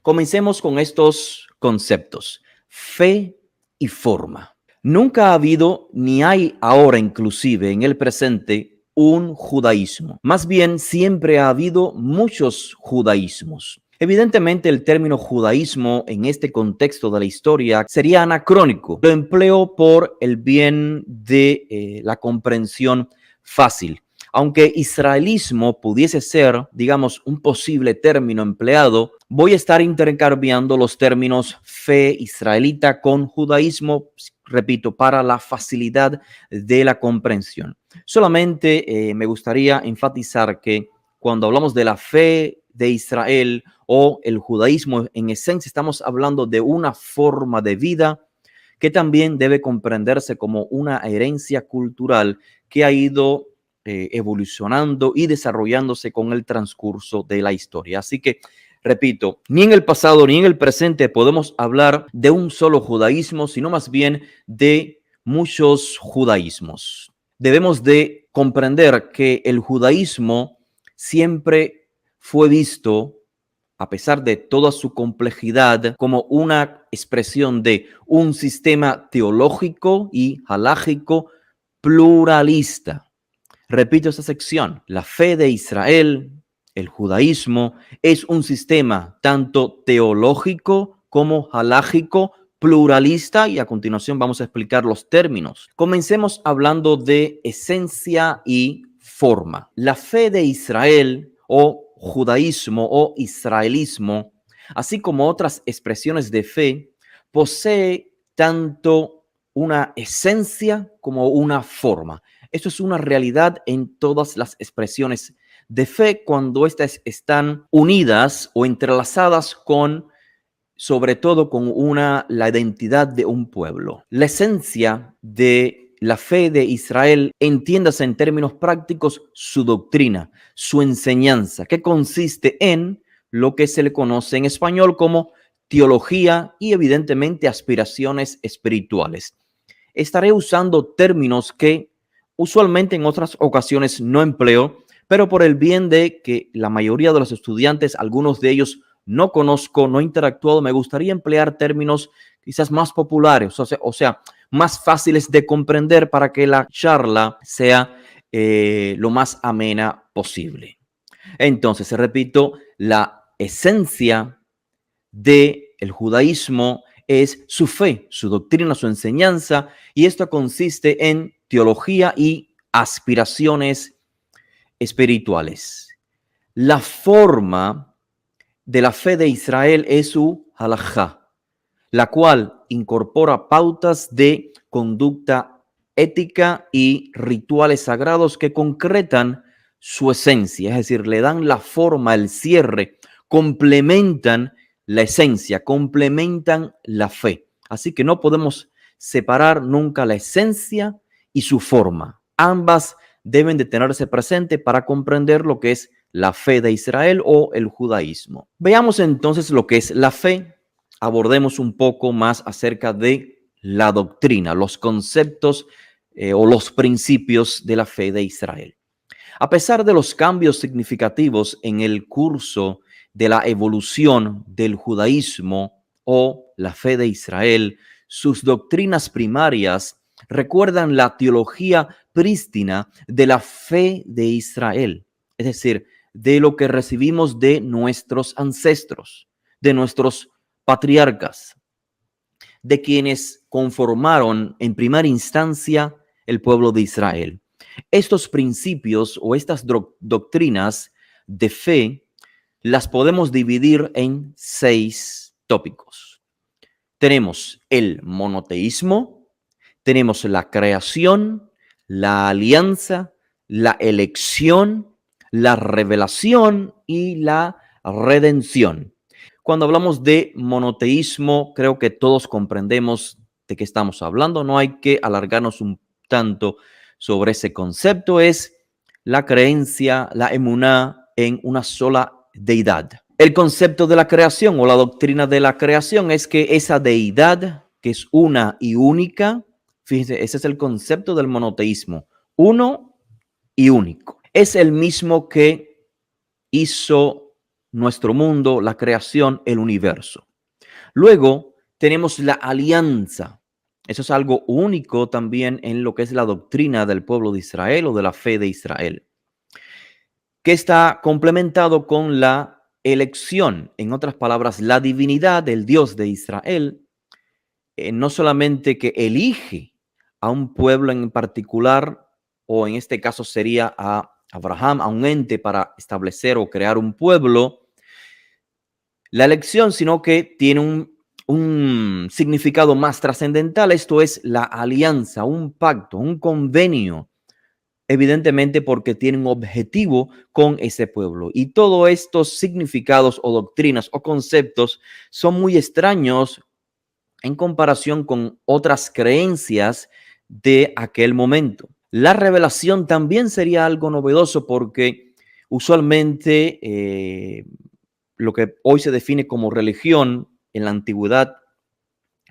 Comencemos con estos conceptos: fe y forma. Nunca ha habido, ni hay ahora inclusive en el presente, un judaísmo. Más bien, siempre ha habido muchos judaísmos. Evidentemente, el término judaísmo en este contexto de la historia sería anacrónico. Lo empleo por el bien de la comprensión fácil. Aunque israelismo pudiese ser, digamos, un posible término empleado, voy a estar intercambiando los términos fe israelita con judaísmo, repito, para la facilidad de la comprensión. Solamente me gustaría enfatizar que cuando hablamos de la fe de Israel o el judaísmo, en esencia estamos hablando de una forma de vida que también debe comprenderse como una herencia cultural que ha ido evolucionando y desarrollándose con el transcurso de la historia. Así que, repito, ni en el pasado ni en el presente podemos hablar de un solo judaísmo, sino más bien de muchos judaísmos. Debemos de comprender que el judaísmo siempre fue visto, a pesar de toda su complejidad, como una expresión de un sistema teológico y halágico pluralista. Repito esta sección: la fe de Israel, el judaísmo, es un sistema tanto teológico como halágico, pluralista, y a continuación vamos a explicar los términos. Comencemos hablando de esencia y forma. La fe de Israel o judaísmo o israelismo, así como otras expresiones de fe, posee tanto una esencia como una forma. Esto es una realidad en todas las expresiones de fe cuando éstas están unidas o entrelazadas con, sobre todo, con la identidad de un pueblo. La esencia de la fe de Israel, entiéndase en términos prácticos, su doctrina, su enseñanza, que consiste en lo que se le conoce en español como teología y evidentemente aspiraciones espirituales. Estaré usando términos que usualmente en otras ocasiones no empleo, pero por el bien de que la mayoría de los estudiantes, algunos de ellos no conozco, no he interactuado, me gustaría emplear términos quizás más populares, o sea, más fáciles de comprender para que la charla sea lo más amena posible. Entonces, repito, la esencia del judaísmo es su fe, su doctrina, su enseñanza, y esto consiste en teología y aspiraciones espirituales. La forma de la fe de Israel es su halajá, la cual incorpora pautas de conducta ética y rituales sagrados que concretan su esencia, es decir, le dan la forma, el cierre, complementan la esencia, complementan la fe. Así que no podemos separar nunca la esencia y su forma. Ambas deben de tenerse presente para comprender lo que es la fe de Israel o el judaísmo. Veamos entonces lo que es la fe. Abordemos un poco más acerca de la doctrina, los conceptos o los principios de la fe de Israel. A pesar de los cambios significativos en el curso de la evolución del judaísmo o la fe de Israel, sus doctrinas primarias recuerdan la teología prístina de la fe de Israel, es decir, de lo que recibimos de nuestros ancestros, de nuestros patriarcas, de quienes conformaron en primera instancia el pueblo de Israel. Estos principios o estas doctrinas de fe las podemos dividir en 6 tópicos. Tenemos el monoteísmo, tenemos la creación, la alianza, la elección, la revelación y la redención. Cuando hablamos de monoteísmo, creo que todos comprendemos de qué estamos hablando. No hay que alargarnos un tanto sobre ese concepto. Es la creencia, la emuná en una sola deidad. El concepto de la creación o la doctrina de la creación es que esa deidad, que es una y única, fíjense, ese es el concepto del monoteísmo, uno y único. Es el mismo que hizo nuestro mundo, la creación, el universo. Luego tenemos la alianza. Eso es algo único también en lo que es la doctrina del pueblo de Israel o de la fe de Israel, que está complementado con la elección. En otras palabras, la divinidad del Dios de Israel no solamente que elige a un pueblo en particular, o en este caso sería a Abraham, a un ente para establecer o crear un pueblo, la elección, sino que tiene un significado más trascendental. Esto es la alianza, un pacto, un convenio, evidentemente porque tiene un objetivo con ese pueblo. Y todos estos significados o doctrinas o conceptos son muy extraños en comparación con otras creencias de aquel momento. La revelación también sería algo novedoso porque usualmente lo que hoy se define como religión en la antigüedad,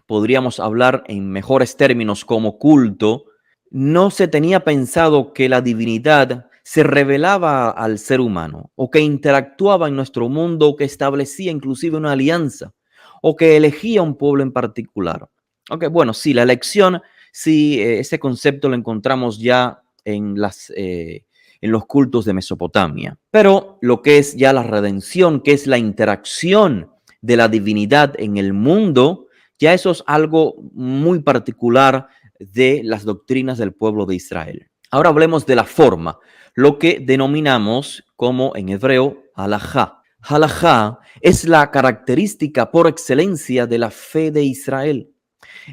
podríamos hablar en mejores términos como culto, no se tenía pensado que la divinidad se revelaba al ser humano o que interactuaba en nuestro mundo o que establecía inclusive una alianza o que elegía un pueblo en particular. Ok, bueno, sí, la elección, sí, ese concepto lo encontramos ya en los cultos de Mesopotamia. Pero lo que es ya la redención, que es la interacción de la divinidad en el mundo, ya eso es algo muy particular de las doctrinas del pueblo de Israel. Ahora hablemos de la forma, lo que denominamos como en hebreo halajá. Halajá es la característica por excelencia de la fe de Israel.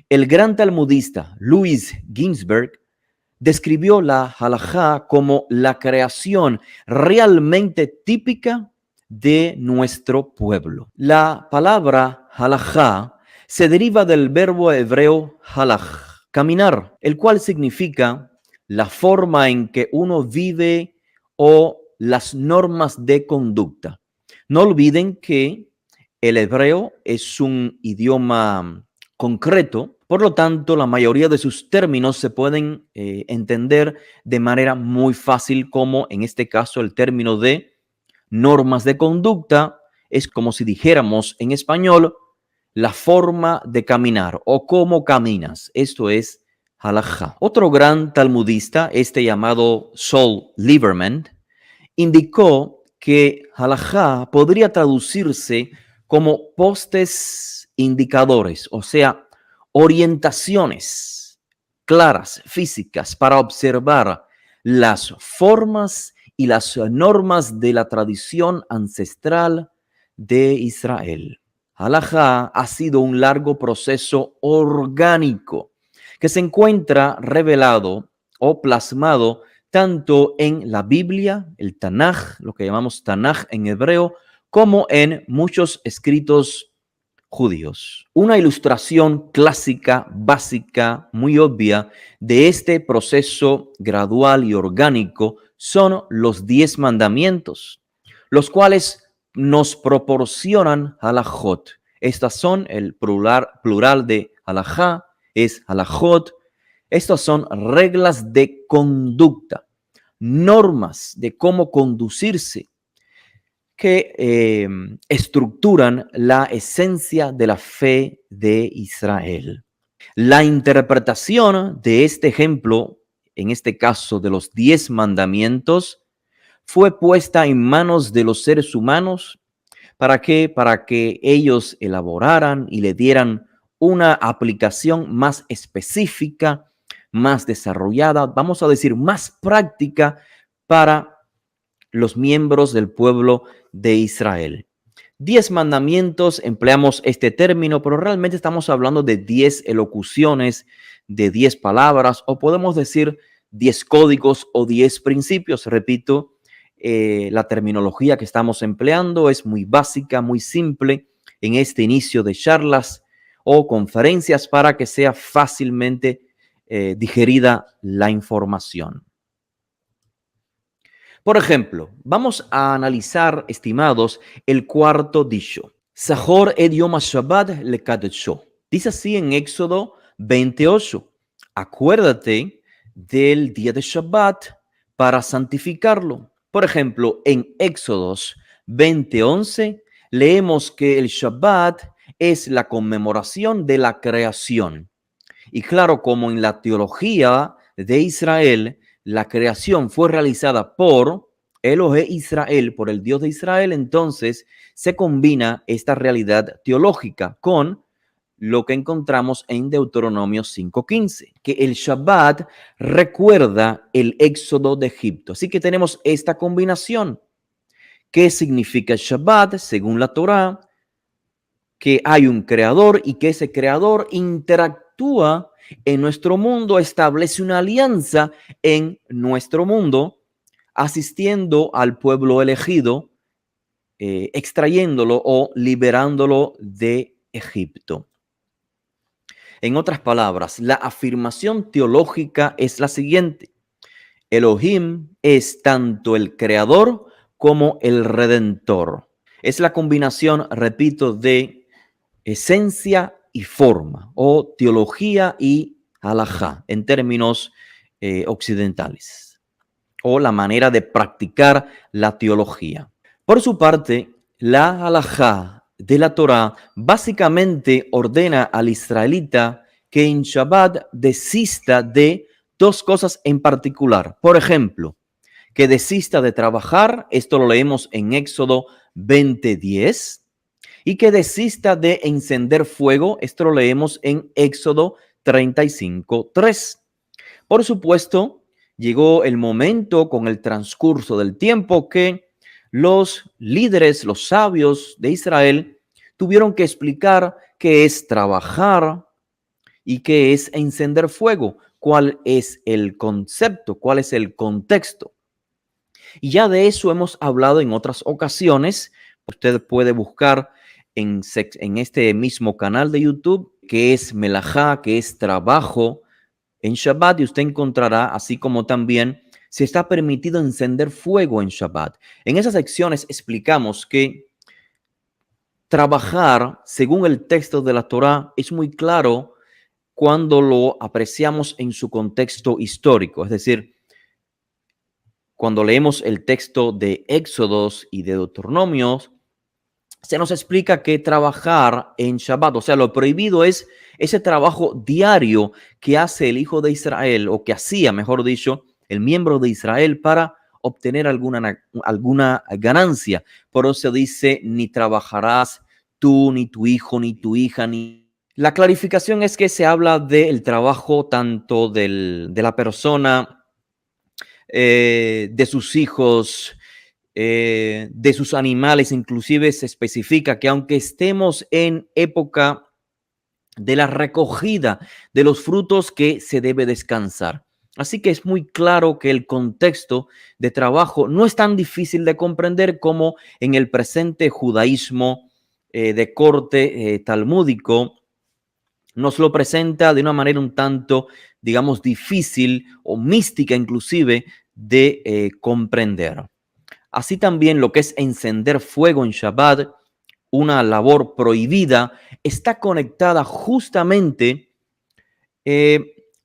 El gran talmudista Louis Ginsberg describió la halajá como la creación realmente típica de nuestro pueblo. La palabra halajá se deriva del verbo hebreo halaj, caminar, el cual significa la forma en que uno vive o las normas de conducta. No olviden que el hebreo es un idioma concreto, por lo tanto, la mayoría de sus términos se pueden entender de manera muy fácil, como en este caso el término de normas de conducta es como si dijéramos en español la forma de caminar o cómo caminas. Esto es halajá. Otro gran talmudista, este llamado Saul Lieberman, indicó que halajá podría traducirse como postes indicadores, o sea, orientaciones claras, físicas, para observar las formas y las normas de la tradición ancestral de Israel. Halajá ha sido un largo proceso orgánico que se encuentra revelado o plasmado tanto en la Biblia, el Tanaj, lo que llamamos Tanaj en hebreo, como en muchos escritos judíos. Una ilustración clásica, básica, muy obvia de este proceso gradual y orgánico son los 10 mandamientos, los cuales nos proporcionan halajot. Estas son el plural de halajá, es halajot. Estas son reglas de conducta, normas de cómo conducirse que estructuran la esencia de la fe de Israel. La interpretación de este ejemplo, en este caso de los 10 mandamientos, fue puesta en manos de los seres humanos. ¿Para qué? Para que ellos elaboraran y le dieran una aplicación más específica, más desarrollada, vamos a decir, más práctica para los miembros del pueblo de Israel. 10 mandamientos, empleamos este término, pero realmente estamos hablando de 10 elocuciones, de 10 palabras, o podemos decir 10 códigos o 10 principios. Repito, la terminología que estamos empleando es muy básica, muy simple en este inicio de charlas o conferencias para que sea fácilmente digerida la información. Por ejemplo, vamos a analizar, estimados, el cuarto dicho. Zahor et yom ha-Shabbat lekadecho. Dice así en Éxodo 28. Acuérdate del día de Shabbat para santificarlo. Por ejemplo, en Éxodos 20:11, leemos que el Shabbat es la conmemoración de la creación. Y claro, como en la teología de Israel, la creación fue realizada por Elohe Israel, por el Dios de Israel, entonces se combina esta realidad teológica con lo que encontramos en Deuteronomio 5:15, que el Shabbat recuerda el éxodo de Egipto. Así que tenemos esta combinación. ¿Qué significa el Shabbat? Según la Torá, que hay un creador y que ese creador interactúa en nuestro mundo, establece una alianza en nuestro mundo, asistiendo al pueblo elegido, extrayéndolo o liberándolo de Egipto. En otras palabras, la afirmación teológica es la siguiente: Elohim es tanto el creador como el redentor. Es la combinación, repito, de esencia y forma, o teología y halajá en términos occidentales, o la manera de practicar la teología. Por su parte, la halajá de la Torá básicamente ordena al israelita que en Shabbat desista de dos cosas en particular. Por ejemplo, que desista de trabajar, esto lo leemos en Éxodo 20:10, y que desista de encender fuego, esto lo leemos en Éxodo 35:3. Por supuesto, llegó el momento con el transcurso del tiempo que los líderes, los sabios de Israel, tuvieron que explicar qué es trabajar y qué es encender fuego, cuál es el concepto, cuál es el contexto. Y ya de eso hemos hablado en otras ocasiones. Usted puede buscar en este mismo canal de YouTube qué es melajá, qué es trabajo en Shabbat, y usted encontrará, así como también si está permitido encender fuego en Shabbat. En esas secciones explicamos que trabajar, según el texto de la Torá, es muy claro cuando lo apreciamos en su contexto histórico. Es decir, cuando leemos el texto de Éxodos y de Deuteronomios, se nos explica que trabajar en Shabbat, o sea, lo prohibido es ese trabajo diario que hace el hijo de Israel, o que hacía, mejor dicho, el miembro de Israel para obtener alguna ganancia. Por eso dice, ni trabajarás tú, ni tu hijo, ni tu hija, ni... La clarificación es que se habla del trabajo tanto de la persona, de sus hijos, de sus animales. Inclusive se especifica que aunque estemos en época de la recogida de los frutos, que se debe descansar. Así que es muy claro que el contexto de trabajo no es tan difícil de comprender como en el presente judaísmo de corte talmúdico nos lo presenta de una manera un tanto, digamos, difícil o mística inclusive de comprender. Así también lo que es encender fuego en Shabbat, una labor prohibida, está conectada justamente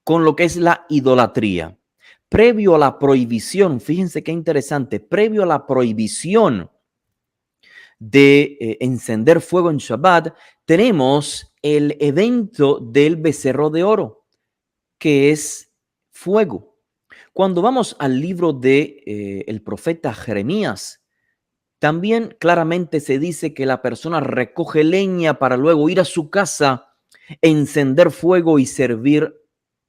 con lo que es la idolatría. Previo a la prohibición, fíjense qué interesante, previo a la prohibición de encender fuego en Shabbat, tenemos el evento del becerro de oro, que es fuego. Cuando vamos al libro de el profeta Jeremías, también claramente se dice que la persona recoge leña para luego ir a su casa, encender fuego y servir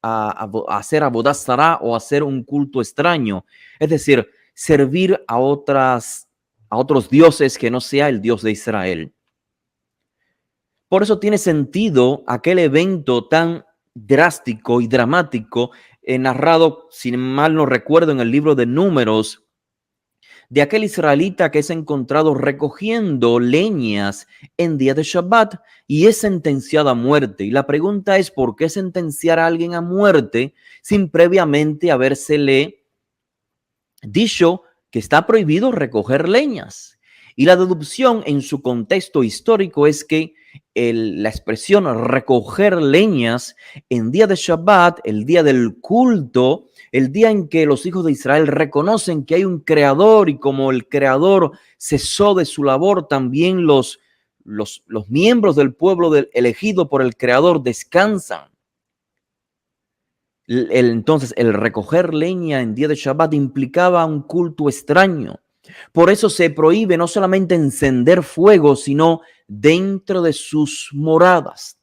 a hacer abodá zará, o hacer un culto extraño. Es decir, servir a otros dioses que no sea el Dios de Israel. Por eso tiene sentido aquel evento tan drástico y dramático narrado, si mal no recuerdo, en el libro de Números, de aquel israelita que es encontrado recogiendo leñas en día de Shabbat y es sentenciado a muerte. Y la pregunta es, ¿por qué sentenciar a alguien a muerte sin previamente habérsele dicho que está prohibido recoger leñas? Y la deducción en su contexto histórico es que la expresión recoger leñas en día de Shabbat, el día del culto, el día en que los hijos de Israel reconocen que hay un creador y como el creador cesó de su labor, también los miembros del pueblo elegido por el creador descansan. Entonces, el recoger leña en día de Shabbat implicaba un culto extraño. Por eso se prohíbe no solamente encender fuego, sino dentro de sus moradas.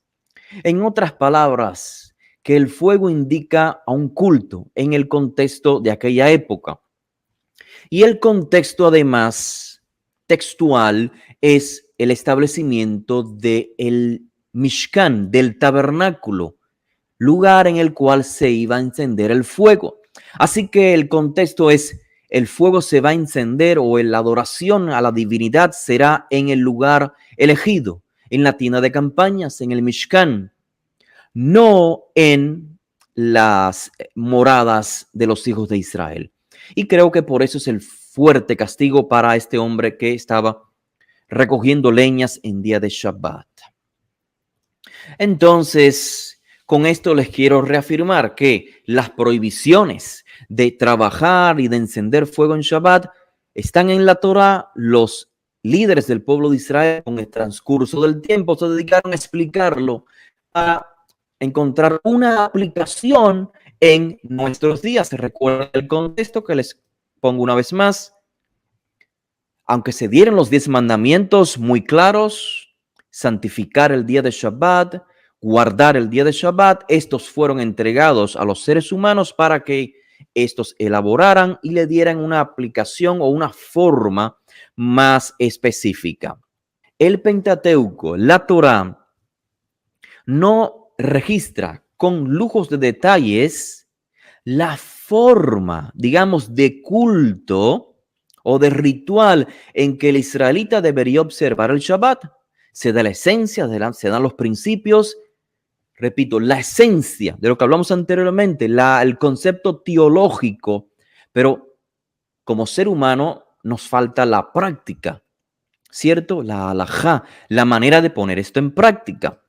En otras palabras, que el fuego indica a un culto en el contexto de aquella época. Y el contexto, además, textual, es el establecimiento del Mishkan, del tabernáculo, lugar en el cual se iba a encender el fuego. Así que el contexto es: el fuego se va a encender o la adoración a la divinidad será en el lugar elegido, en la tienda de campañas, en el Mishkan, no en las moradas de los hijos de Israel. Y creo que por eso es el fuerte castigo para este hombre que estaba recogiendo leñas en día de Shabbat. Entonces, con esto les quiero reafirmar que las prohibiciones de trabajar y de encender fuego en Shabbat están en la Torá. Los líderes del pueblo de Israel, con el transcurso del tiempo, se dedicaron a explicarlo, a encontrar una aplicación en nuestros días. Recuerden el contexto que les pongo una vez más. Aunque se dieron los 10 mandamientos muy claros, santificar el día de Shabbat, guardar el día de Shabbat, estos fueron entregados a los seres humanos para que estos elaboraran y le dieran una aplicación o una forma más específica. El Pentateuco, la Torá, no registra con lujos de detalles la forma, digamos, de culto o de ritual en que el israelita debería observar el Shabbat. Se da la esencia, se dan los principios, repito, la esencia de lo que hablamos anteriormente, el concepto teológico, pero como ser humano nos falta la práctica, ¿cierto? La halajá, la manera de poner esto en práctica.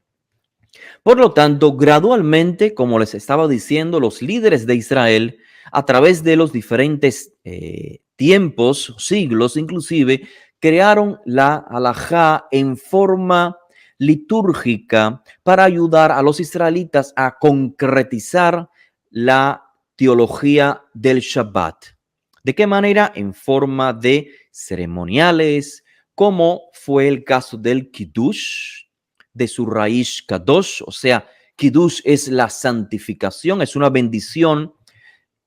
Por lo tanto, gradualmente, como les estaba diciendo, los líderes de Israel, a través de los diferentes tiempos, siglos inclusive, crearon la halajá en forma litúrgica para ayudar a los israelitas a concretizar la teología del Shabbat. ¿De qué manera? En forma de ceremoniales, como fue el caso del Kiddush, de su raíz Kadosh, o sea, Kiddush es la santificación, es una bendición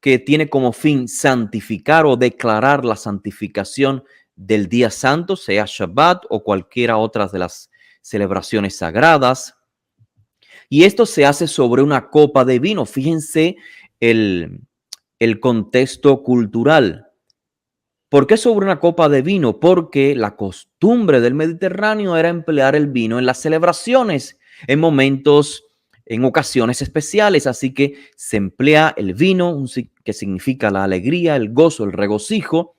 que tiene como fin santificar o declarar la santificación del día santo, sea Shabbat o cualquiera otra de las celebraciones sagradas. Y esto se hace sobre una copa de vino. Fíjense el contexto cultural. ¿Por qué sobre una copa de vino? Porque la costumbre del Mediterráneo era emplear el vino en las celebraciones, en momentos, en ocasiones especiales. Así que se emplea el vino, que significa la alegría, el gozo, el regocijo,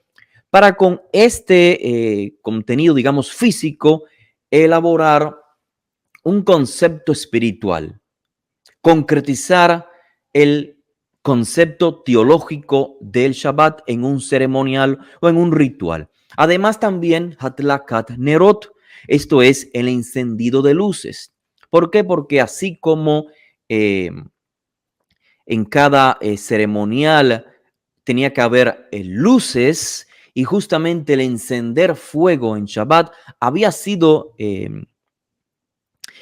para con este contenido, digamos, físico, elaborar un concepto espiritual, concretizar el concepto teológico del Shabbat en un ceremonial o en un ritual. Además también Hadlakat Nerot, esto es el encendido de luces. ¿Por qué? Porque así como en cada ceremonial tenía que haber luces y justamente el encender fuego en Shabbat había sido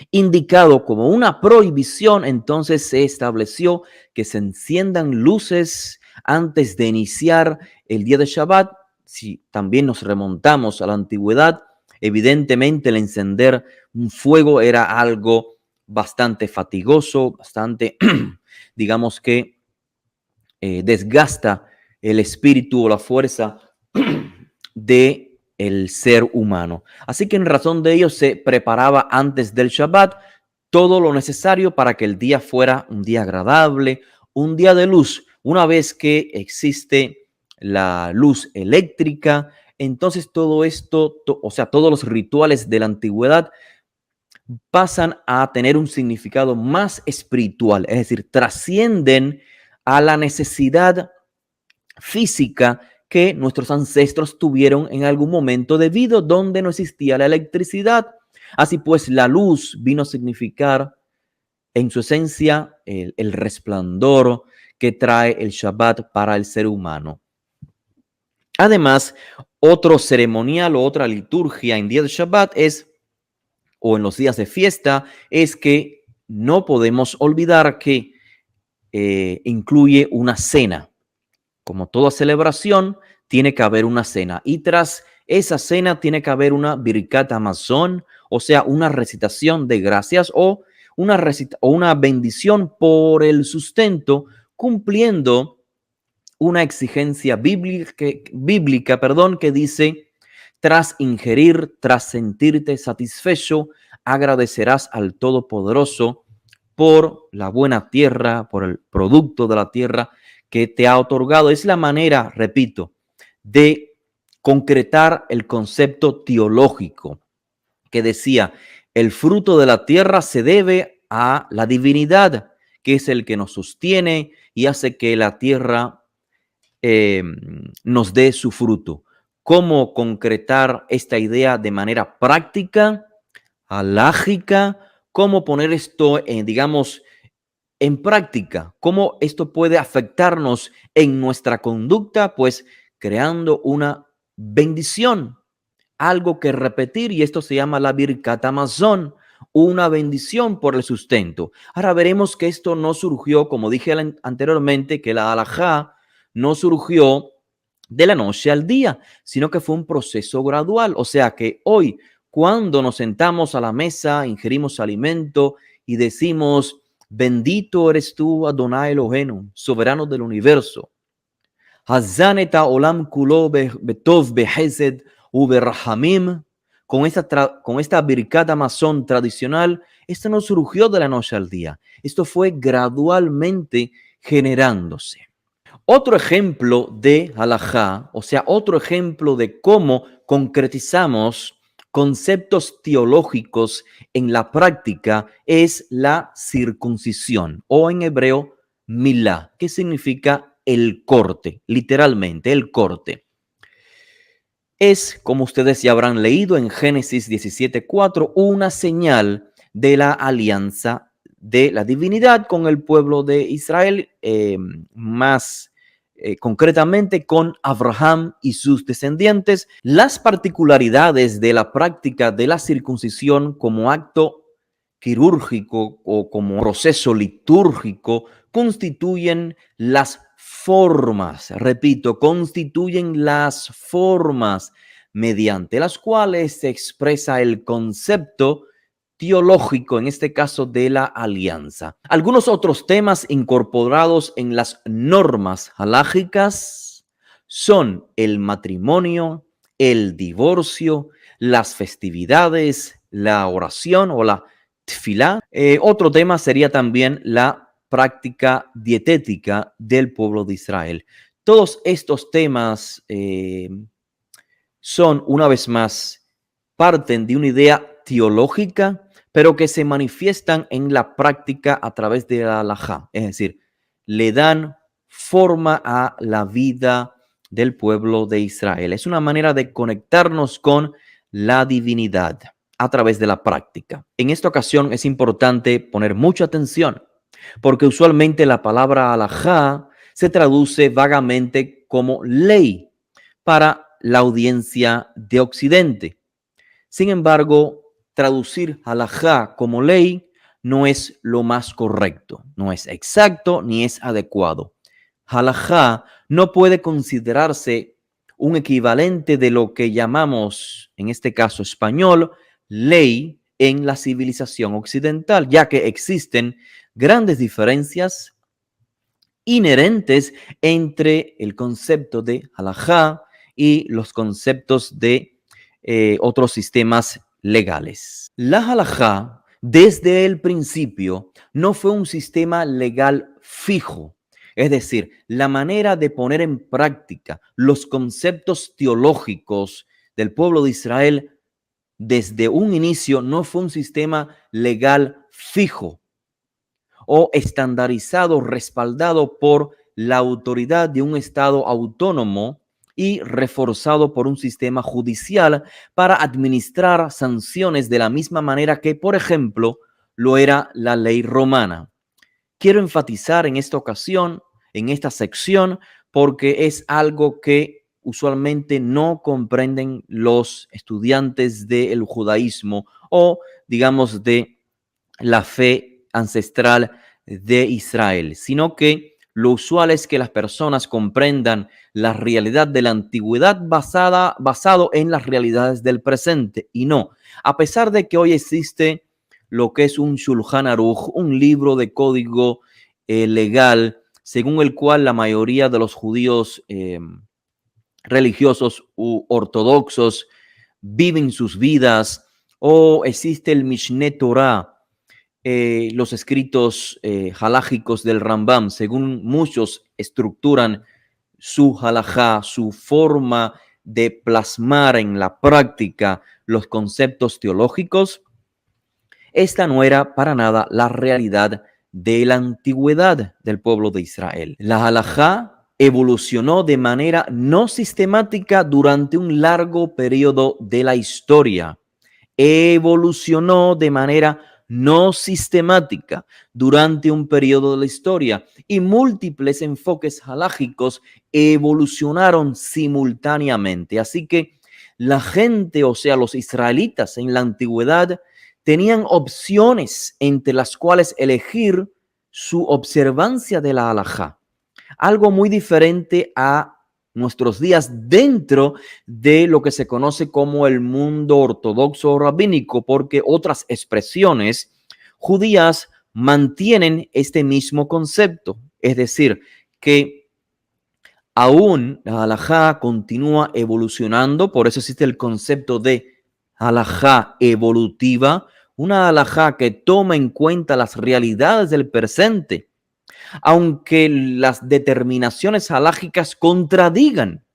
indicado como una prohibición, entonces se estableció que se enciendan luces antes de iniciar el día de Shabbat. Si también nos remontamos a la antigüedad, evidentemente el encender un fuego era algo bastante fatigoso, bastante, digamos que desgasta el espíritu o la fuerza de el ser humano. Así que en razón de ello se preparaba antes del Shabbat todo lo necesario para que el día fuera un día agradable, un día de luz. Una vez que existe la luz eléctrica, entonces todo esto, o sea, todos los rituales de la antigüedad pasan a tener un significado más espiritual, es decir, trascienden a la necesidad física que nuestros ancestros tuvieron en algún momento debido donde no existía la electricidad. Así pues, la luz vino a significar en su esencia el resplandor que trae el Shabbat para el ser humano. Además, otro ceremonial o otra liturgia en día de Shabbat o en los días de fiesta, es que no podemos olvidar que incluye una cena. Como toda celebración, tiene que haber una cena. Y tras esa cena tiene que haber una Birkat Hamazon, o sea, una recitación de gracias o una bendición por el sustento, cumpliendo una exigencia bíblica, que dice: tras ingerir, tras sentirte satisfecho, agradecerás al Todopoderoso por la buena tierra, por el producto de la tierra que te ha otorgado. Es la manera, repito, de concretar el concepto teológico que decía: el fruto de la tierra se debe a la divinidad, que es el que nos sostiene y hace que la tierra nos dé su fruto. ¿Cómo concretar esta idea de manera práctica, alágica? ¿Cómo poner esto, digamos, en práctica? ¿Cómo esto puede afectarnos en nuestra conducta? Pues creando una bendición, algo que repetir, y esto se llama la Birkat Hamazon, una bendición por el sustento. Ahora veremos que esto no surgió, como dije anteriormente, que la halajá no surgió de la noche al día, sino que fue un proceso gradual. O sea que hoy, cuando nos sentamos a la mesa, ingerimos alimento y decimos: bendito eres tú, Adonai Eloheinu, soberano del universo. Hazaneta olam kulo betov behesed uberhamim. Con esta Birkat Hamazon tradicional, esto no surgió de la noche al día. Esto fue gradualmente generándose. Otro ejemplo de halajá, o sea, otro ejemplo de cómo concretizamos conceptos teológicos en la práctica, es la circuncisión, o en hebreo, milá, que significa el corte, literalmente el corte. Es, como ustedes ya habrán leído en Génesis 17:4, una señal de la alianza de la divinidad con el pueblo de Israel, más concretamente con Abraham y sus descendientes. Las particularidades de la práctica de la circuncisión como acto quirúrgico o como proceso litúrgico constituyen las formas, repito, constituyen las formas mediante las cuales se expresa el concepto teológico, en este caso de la alianza. Algunos otros temas incorporados en las normas halágicas son el matrimonio, el divorcio, las festividades, la oración o la tefilá. Otro tema sería también la práctica dietética del pueblo de Israel. Todos estos temas son, una vez más, parten de una idea teológica, pero que se manifiestan en la práctica a través de la halajá, es decir, le dan forma a la vida del pueblo de Israel. Es una manera de conectarnos con la divinidad a través de la práctica. En esta ocasión es importante poner mucha atención, porque usualmente la palabra halajá se traduce vagamente como ley para la audiencia de Occidente. Sin embargo, traducir halajá como ley no es lo más correcto, no es exacto ni es adecuado. Halajá no puede considerarse un equivalente de lo que llamamos, en este caso español, ley en la civilización occidental, ya que existen grandes diferencias inherentes entre el concepto de halajá y los conceptos de otros sistemas legales. La halajá, desde el principio, no fue un sistema legal fijo. Es decir, la manera de poner en práctica los conceptos teológicos del pueblo de Israel desde un inicio no fue un sistema legal fijo. o estandarizado, respaldado por la autoridad de un Estado autónomo y reforzado por un sistema judicial para administrar sanciones de la misma manera que, por ejemplo, lo era la ley romana. Quiero enfatizar en esta ocasión, en esta sección, porque es algo que usualmente no comprenden los estudiantes del judaísmo o, digamos, de la fe ancestral de Israel, sino que lo usual es que las personas comprendan la realidad de la antigüedad basado en las realidades del presente y no, a pesar de que hoy existe lo que es un Shulchan Aruch, un libro de código legal, según el cual la mayoría de los judíos religiosos u ortodoxos viven sus vidas, o existe el Mishneh Torah, los escritos halágicos del Rambam, según muchos estructuran su halajá, su forma de plasmar en la práctica los conceptos teológicos. Esta no era para nada la realidad de la antigüedad del pueblo de Israel. La halajá evolucionó de manera no sistemática durante un largo periodo de la historia. Evolucionó de manera no sistemática durante un periodo de la historia y múltiples enfoques halágicos evolucionaron simultáneamente. Así que la gente, o sea, los israelitas en la antigüedad, tenían opciones entre las cuales elegir su observancia de la halajá. Algo muy diferente a nuestros días dentro de lo que se conoce como el mundo ortodoxo o rabínico, porque otras expresiones judías mantienen este mismo concepto, es decir, que aún la halajá continúa evolucionando, por eso existe el concepto de halajá evolutiva, una halajá que toma en cuenta las realidades del presente, aunque las determinaciones halágicas contradigan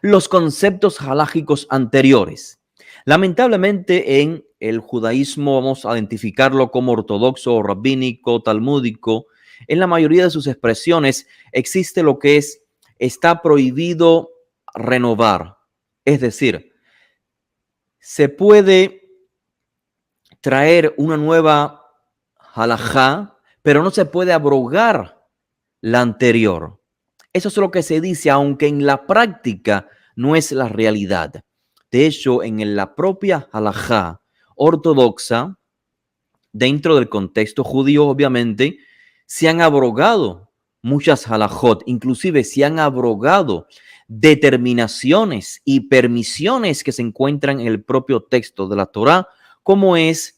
los conceptos halágicos anteriores. Lamentablemente, en el judaísmo vamos a identificarlo como ortodoxo o rabínico, talmúdico. En la mayoría de sus expresiones existe lo que está prohibido renovar. Es decir, se puede traer una nueva halajá, pero no se puede abrogar la anterior. Eso es lo que se dice, aunque en la práctica no es la realidad. De hecho, en la propia halajá ortodoxa, dentro del contexto judío, obviamente, se han abrogado muchas halajot, inclusive se han abrogado determinaciones y permisiones que se encuentran en el propio texto de la Torá, como es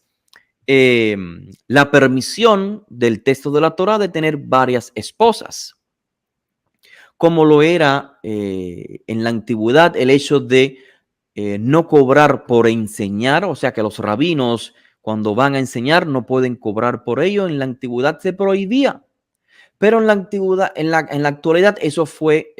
la permisión del texto de la Torá de tener varias esposas, como lo era en la antigüedad el hecho de no cobrar por enseñar, o sea que los rabinos cuando van a enseñar no pueden cobrar por ello. En la antigüedad se prohibía, pero en la antigüedad, en la actualidad eso fue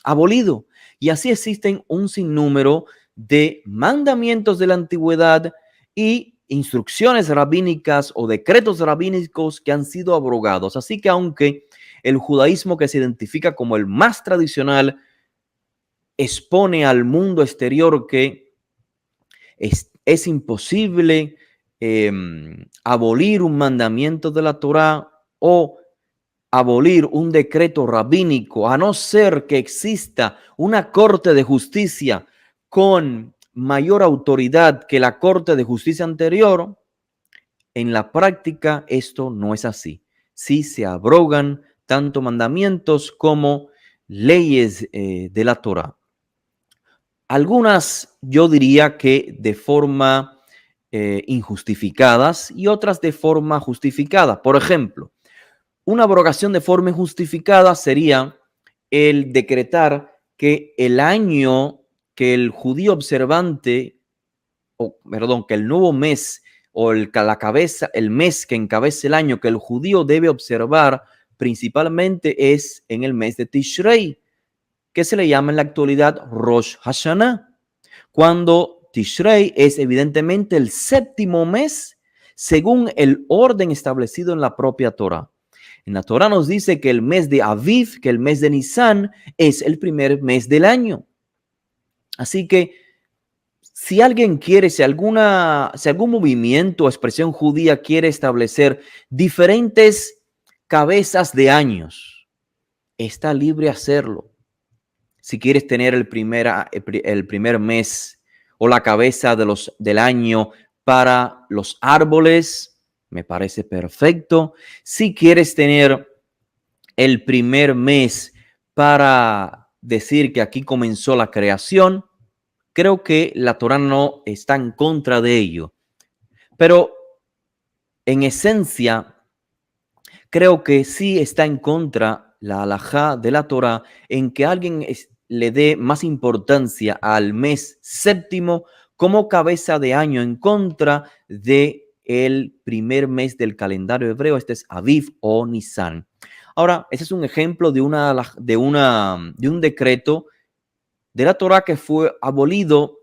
abolido. Y así existen un sinnúmero de mandamientos de la antigüedad y instrucciones rabínicas o decretos rabínicos que han sido abrogados. Así que aunque el judaísmo, que se identifica como el más tradicional, expone al mundo exterior que es imposible abolir un mandamiento de la Torá o abolir un decreto rabínico, a no ser que exista una corte de justicia con mayor autoridad que la corte de justicia anterior. En la práctica esto no es así. Sí se abrogan tanto mandamientos como leyes de la Torá. Algunas yo diría que de forma injustificadas y otras de forma justificada. Por ejemplo, una abrogación de forma injustificada sería el decretar que el año que el judío observante, que el nuevo mes o el mes que encabeza el año que el judío debe observar principalmente es en el mes de Tishrei, que se le llama en la actualidad Rosh Hashanah, cuando Tishrei es evidentemente el séptimo mes según el orden establecido en la propia Torá. En la Torá nos dice que el mes de Aviv, que el mes de Nisan, es el primer mes del año. Así que si alguien quiere, si algún movimiento o expresión judía quiere establecer diferentes cabezas de años, está libre a hacerlo. Si quieres tener el primer mes o la cabeza del año para los árboles, me parece perfecto. Si quieres tener el primer mes para decir que aquí comenzó la creación, creo que la Torá no está en contra de ello. Pero en esencia, creo que sí está en contra la halajá de la Torá en que alguien le dé más importancia al mes séptimo como cabeza de año en contra de el primer mes del calendario hebreo. Este es Aviv o Nisan. Ahora, ese es un ejemplo de un decreto de la Torá que fue abolido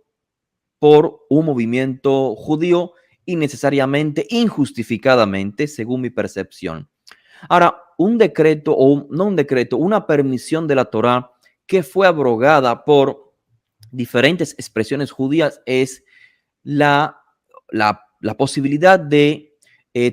por un movimiento judío innecesariamente, injustificadamente, según mi percepción. Ahora, un decreto, o no un decreto, una permisión de la Torá que fue abrogada por diferentes expresiones judías es la posibilidad de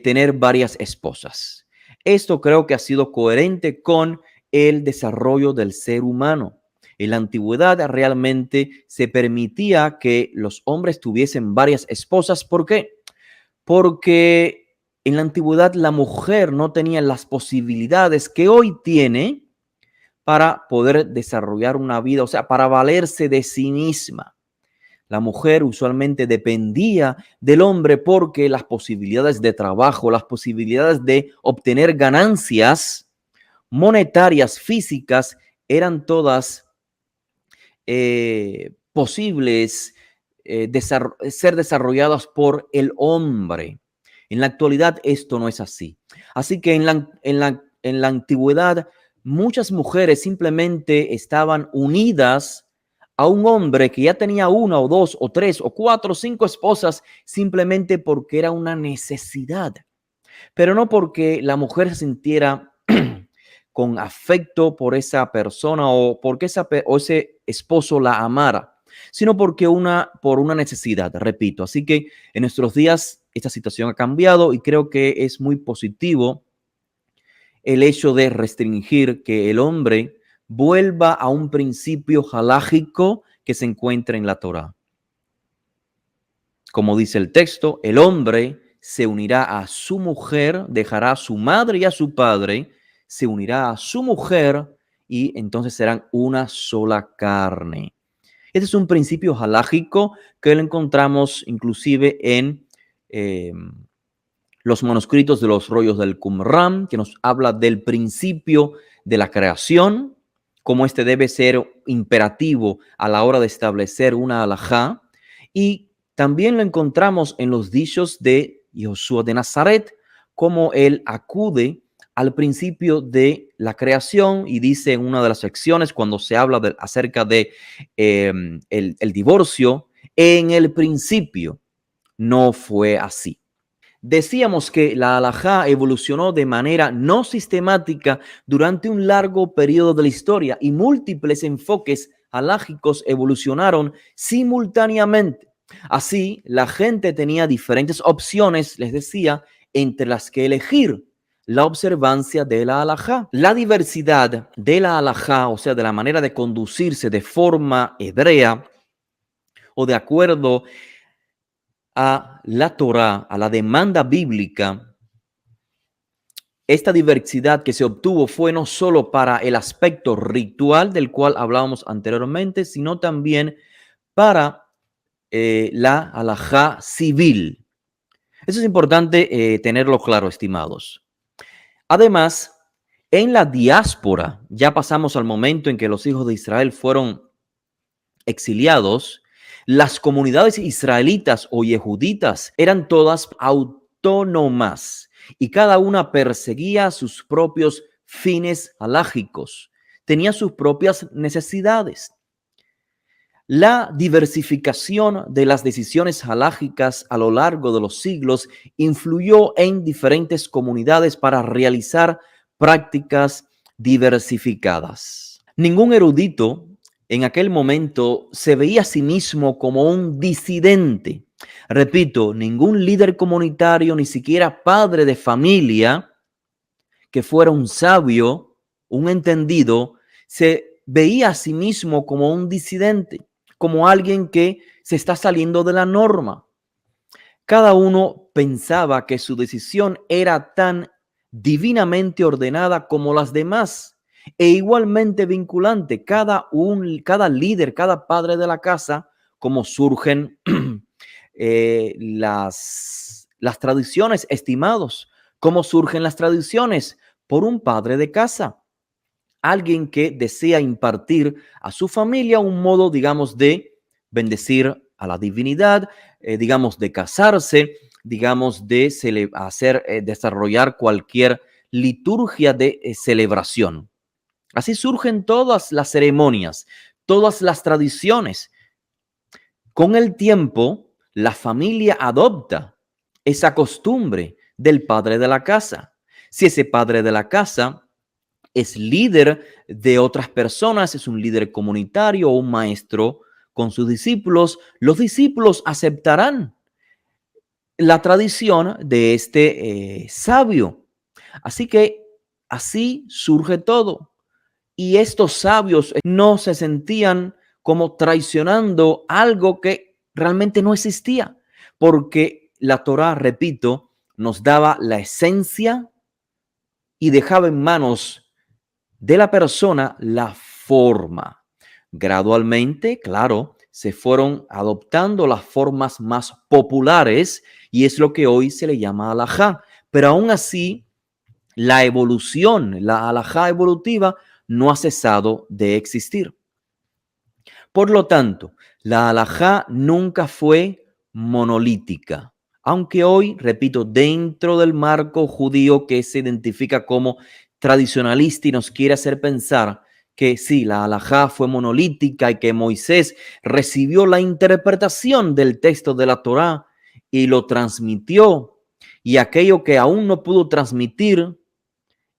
tener varias esposas. Esto creo que ha sido coherente con el desarrollo del ser humano. En la antigüedad realmente se permitía que los hombres tuviesen varias esposas. ¿Por qué? Porque en la antigüedad la mujer no tenía las posibilidades que hoy tiene para poder desarrollar una vida, o sea, para valerse de sí misma. La mujer usualmente dependía del hombre porque las posibilidades de trabajo, las posibilidades de obtener ganancias monetarias, físicas, eran todas posibles ser desarrolladas por el hombre. En la actualidad esto no es así. Así que en la antigüedad muchas mujeres simplemente estaban unidas a un hombre que ya tenía una o dos o tres o cuatro o cinco esposas simplemente porque era una necesidad, pero no porque la mujer se sintiera con afecto por esa persona o porque ese esposo la amara, sino porque por una necesidad, repito. Así que en nuestros días esta situación ha cambiado y creo que es muy positivo el hecho de restringir que el hombre vuelva a un principio halágico que se encuentra en la Torá. Como dice el texto, el hombre se unirá a su mujer, dejará a su madre y a su padre, se unirá a su mujer y entonces serán una sola carne. Este es un principio halágico que lo encontramos inclusive en los manuscritos de los rollos del Qumran, que nos habla del principio de la creación, cómo este debe ser imperativo a la hora de establecer una halajá, y también lo encontramos en los dichos de Josué de Nazaret, cómo él acude al principio de la creación y dice en una de las secciones cuando se habla acerca de el divorcio, en el principio no fue así. Decíamos que la halajá evolucionó de manera no sistemática durante un largo periodo de la historia y múltiples enfoques halágicos evolucionaron simultáneamente. Así, la gente tenía diferentes opciones, les decía, entre las que elegir la observancia de la halajá. La diversidad de la halajá, o sea, de la manera de conducirse de forma hebrea o de acuerdo a la Torá, a la demanda bíblica, esta diversidad que se obtuvo fue no solo para el aspecto ritual del cual hablábamos anteriormente, sino también para la halajá civil. Eso es importante tenerlo claro, estimados. Además, en la diáspora, ya pasamos al momento en que los hijos de Israel fueron exiliados. Las comunidades israelitas o yehuditas eran todas autónomas y cada una perseguía sus propios fines halágicos, tenía sus propias necesidades. La diversificación de las decisiones halágicas a lo largo de los siglos influyó en diferentes comunidades para realizar prácticas diversificadas. Ningún erudito en aquel momento se veía a sí mismo como un disidente. Repito, ningún líder comunitario, ni siquiera padre de familia que fuera un sabio, un entendido, se veía a sí mismo como un disidente, como alguien que se está saliendo de la norma. Cada uno pensaba que su decisión era tan divinamente ordenada como las demás e igualmente vinculante. Cada líder, cada padre de la casa, como surgen las tradiciones, estimados, cómo surgen las tradiciones por un padre de casa, alguien que desea impartir a su familia un modo, digamos, de bendecir a la divinidad, digamos, de casarse, digamos, de desarrollar cualquier liturgia de celebración. Así surgen todas las ceremonias, todas las tradiciones. Con el tiempo, la familia adopta esa costumbre del padre de la casa. Si ese padre de la casa es líder de otras personas, es un líder comunitario o un maestro con sus discípulos, los discípulos aceptarán la tradición de este sabio. Así que así surge todo. Y estos sabios no se sentían como traicionando algo que realmente no existía, porque la Torá, repito, nos daba la esencia y dejaba en manos de la persona la forma. Gradualmente, claro, se fueron adoptando las formas más populares y es lo que hoy se le llama alajá. Pero aún así, la evolución, la alajá evolutiva, no ha cesado de existir. Por lo tanto, la alajá nunca fue monolítica, aunque hoy, repito, dentro del marco judío que se identifica como tradicionalista y nos quiere hacer pensar que sí, la alajá fue monolítica y que Moisés recibió la interpretación del texto de la Torá y lo transmitió, y aquello que aún no pudo transmitir,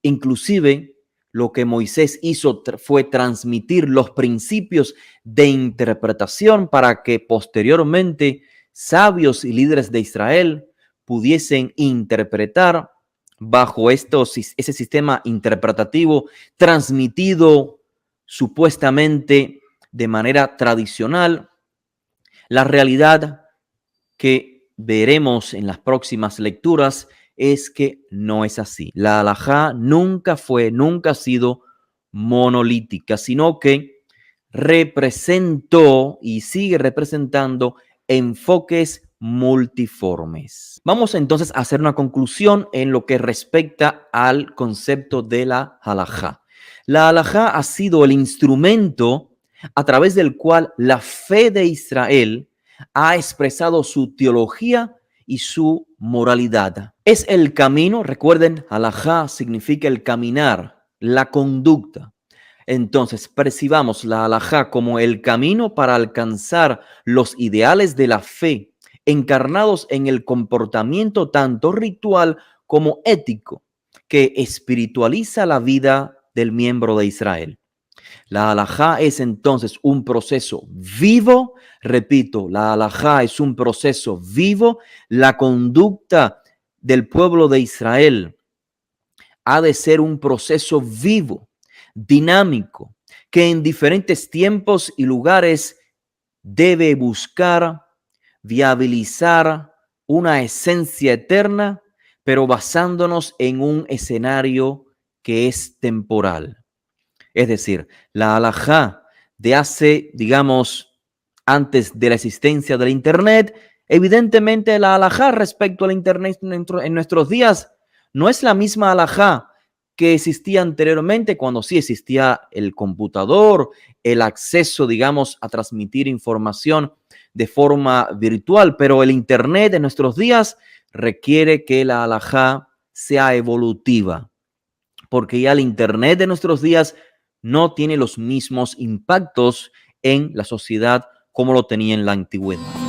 inclusive lo que Moisés hizo fue transmitir los principios de interpretación para que posteriormente sabios y líderes de Israel pudiesen interpretar bajo ese sistema interpretativo transmitido supuestamente de manera tradicional, la realidad que veremos en las próximas lecturas es que no es así. La halajá nunca ha sido monolítica, sino que representó y sigue representando enfoques multiformes. Vamos entonces a hacer una conclusión en lo que respecta al concepto de la halajá. La halajá ha sido el instrumento a través del cual la fe de Israel ha expresado su teología y su moralidad. Es el camino, recuerden, halajá significa el caminar, la conducta. Entonces, percibamos la halajá como el camino para alcanzar los ideales de la fe, encarnados en el comportamiento tanto ritual como ético, que espiritualiza la vida del miembro de Israel. La halajá es entonces un proceso vivo, repito, la halajá es un proceso vivo, la conducta del pueblo de Israel ha de ser un proceso vivo, dinámico, que en diferentes tiempos y lugares debe buscar, viabilizar una esencia eterna, pero basándonos en un escenario que es temporal. Es decir, la halajá de hace, digamos, antes de la existencia del Internet, evidentemente la halajá respecto al Internet en nuestros días no es la misma halajá que existía anteriormente cuando sí existía el computador, el acceso, digamos, a transmitir información de forma virtual, pero el Internet en nuestros días requiere que la halajá sea evolutiva, porque ya el Internet de nuestros días no tiene los mismos impactos en la sociedad como lo tenía en la antigüedad.